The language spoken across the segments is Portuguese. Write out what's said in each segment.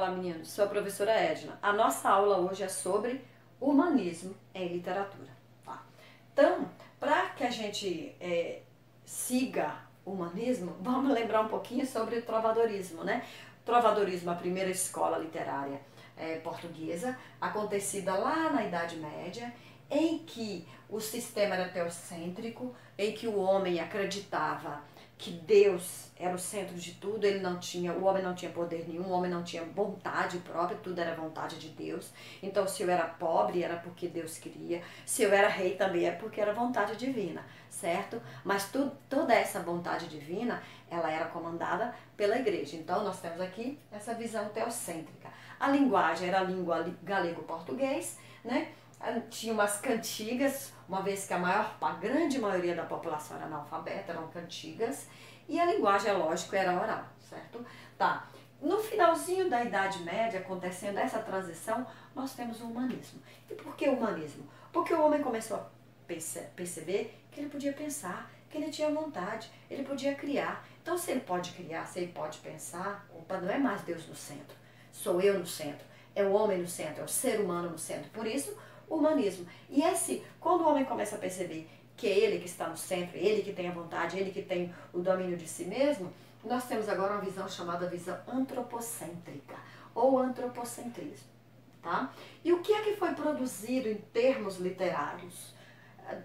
Olá, meninos. Sou a professora Edna. A nossa aula hoje é sobre humanismo em literatura. Tá? Então, para que a gente siga o humanismo, vamos lembrar um pouquinho sobre o trovadorismo, né? O trovadorismo, a primeira escola literária portuguesa, acontecida lá na Idade Média, em que o sistema era teocêntrico, em que o homem acreditava que Deus era o centro de tudo, o homem não tinha poder nenhum, o homem não tinha vontade própria, tudo era vontade de Deus. Então, se eu era pobre, era porque Deus queria, se eu era rei também é porque era vontade divina, certo? Mas toda essa vontade divina, ela era comandada pela igreja. Então, nós temos aqui essa visão teocêntrica. A linguagem era a língua galego-português, né? Tinha umas cantigas, uma vez que a grande maioria da população era analfabeta, eram cantigas, e a linguagem, é lógico, era oral, certo? Tá. No finalzinho da Idade Média, acontecendo essa transição, nós temos o humanismo. E por que o humanismo? Porque o homem começou a perceber que ele podia pensar, que ele tinha vontade, ele podia criar. Então, se ele pode criar, se ele pode pensar, opa, não é mais Deus no centro, sou eu no centro, é o homem no centro, é o ser humano no centro. Por isso, o humanismo. E quando o homem começa a perceber que é ele que está no centro, ele que tem a vontade, ele que tem o domínio de si mesmo, nós temos agora uma visão chamada visão antropocêntrica, ou antropocentrismo. Tá? E o que é que foi produzido em termos literários?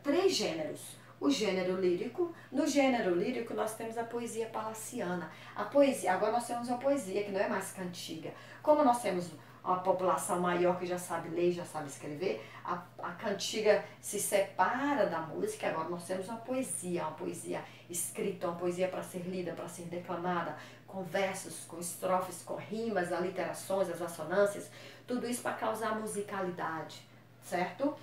3 gêneros. O gênero lírico. No gênero lírico nós temos a poesia palaciana. A poesia, agora nós temos uma poesia que não é mais cantiga. Como nós temos uma população maior que já sabe ler, já sabe escrever, a cantiga se separa da música, agora nós temos uma poesia escrita, uma poesia para ser lida, para ser declamada, com versos, com estrofes, com rimas, aliterações, as assonâncias, tudo isso para causar musicalidade, certo?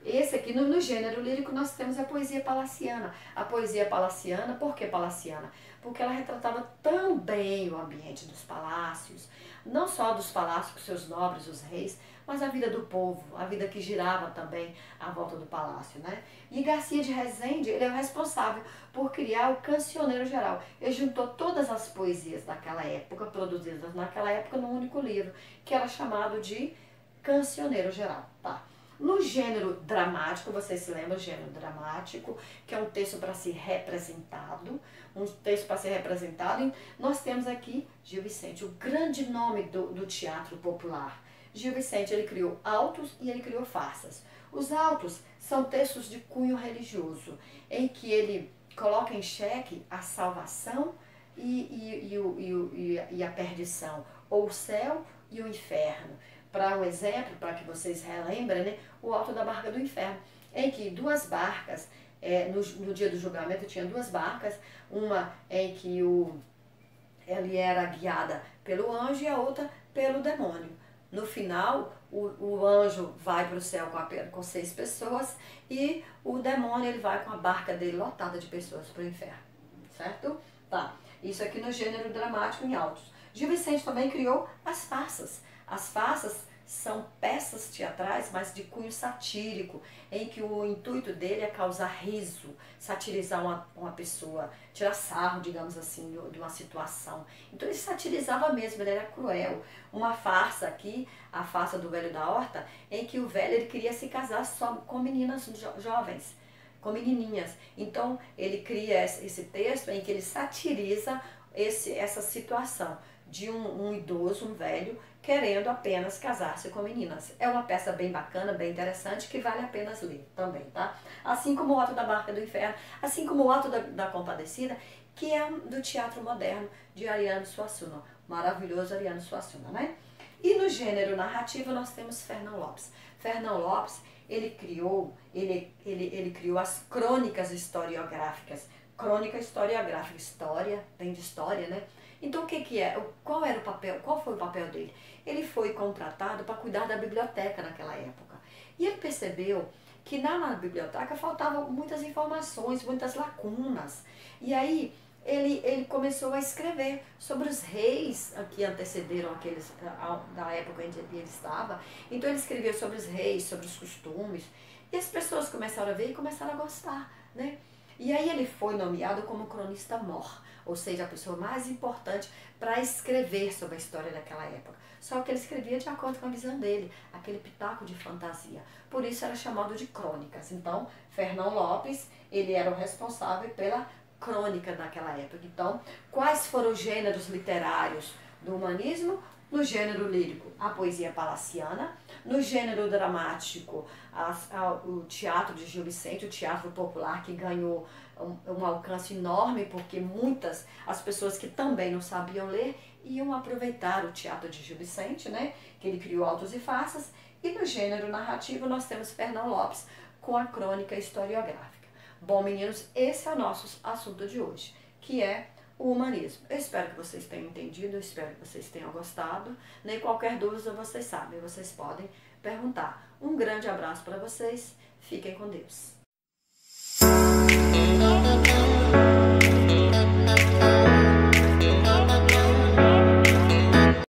Esse aqui, no gênero lírico, nós temos a poesia palaciana. A poesia palaciana, por que palaciana? Porque ela retratava tão bem o ambiente dos palácios, não só dos palácios com seus nobres, os reis, mas a vida do povo, a vida que girava também à volta do palácio, né? E Garcia de Rezende, ele é o responsável por criar o Cancioneiro Geral. Ele juntou todas as poesias daquela época, produzidas naquela época, num único livro, que era chamado de Cancioneiro Geral, tá? No gênero dramático, você se lembra, o gênero dramático, que é um texto para ser representado, nós temos aqui Gil Vicente, o grande nome do teatro popular. Gil Vicente, ele criou autos e ele criou farsas. Os autos são textos de cunho religioso, em que ele coloca em xeque a salvação e a perdição, ou o céu e o inferno. Para um exemplo, para que vocês relembrem, né, o Alto da Barca do Inferno, em que 2 barcas, no dia do julgamento tinha 2 barcas, uma em que ele era guiada pelo anjo e a outra pelo demônio. No final, o anjo vai para o céu com 6 pessoas e o demônio ele vai com a barca dele lotada de pessoas para o inferno, certo? Tá. Isso aqui no gênero dramático em autos. Gil Vicente também criou as farsas. As farsas são peças teatrais, mas de cunho satírico, em que o intuito dele é causar riso, satirizar uma pessoa, tirar sarro, digamos assim, de uma situação. Então ele satirizava mesmo, ele era cruel. Uma farsa aqui, a farsa do Velho da Horta, em que o velho ele queria se casar só com meninas jovens, com menininhas. Então ele cria esse texto em que ele satiriza essa situação de um idoso, um velho, querendo apenas casar-se com meninas. É uma peça bem bacana, bem interessante, que vale a pena ler também, tá? Assim como o Alto da Barca do Inferno, assim como o Alto da Compadecida, que é do teatro moderno de Ariano Suassuna, maravilhoso Ariano Suassuna, né? E no gênero narrativo nós temos Fernão Lopes. Fernão Lopes, ele criou as crônicas historiográficas. Crônica historiográfica, história, vem de história, né? Então o que é? Qual foi o papel dele? Ele foi contratado para cuidar da biblioteca naquela época. E ele percebeu que na biblioteca faltavam muitas informações, muitas lacunas. E aí ele começou a escrever sobre os reis que antecederam aqueles da época em que ele estava. Então ele escrevia sobre os reis, sobre os costumes. E as pessoas começaram a ver e começaram a gostar, né? E aí ele foi nomeado como cronista-mor, ou seja, a pessoa mais importante para escrever sobre a história daquela época. Só que ele escrevia de acordo com a visão dele, aquele pitaco de fantasia. Por isso era chamado de crônicas. Então, Fernão Lopes, ele era o responsável pela crônica daquela época. Então, quais foram os gêneros literários do humanismo? No gênero lírico, a poesia palaciana. No gênero dramático, o teatro de Gil Vicente, o teatro popular, que ganhou um alcance enorme, porque as pessoas que também não sabiam ler, iam aproveitar o teatro de Gil Vicente, né? Que ele criou autos e farsas. E no gênero narrativo, nós temos Fernão Lopes com a crônica historiográfica. Bom, meninos, esse é o nosso assunto de hoje, que é o humanismo. Eu espero que vocês tenham entendido, eu espero que vocês tenham gostado. Nem qualquer dúvida vocês sabem, vocês podem perguntar. Um grande abraço para vocês, fiquem com Deus.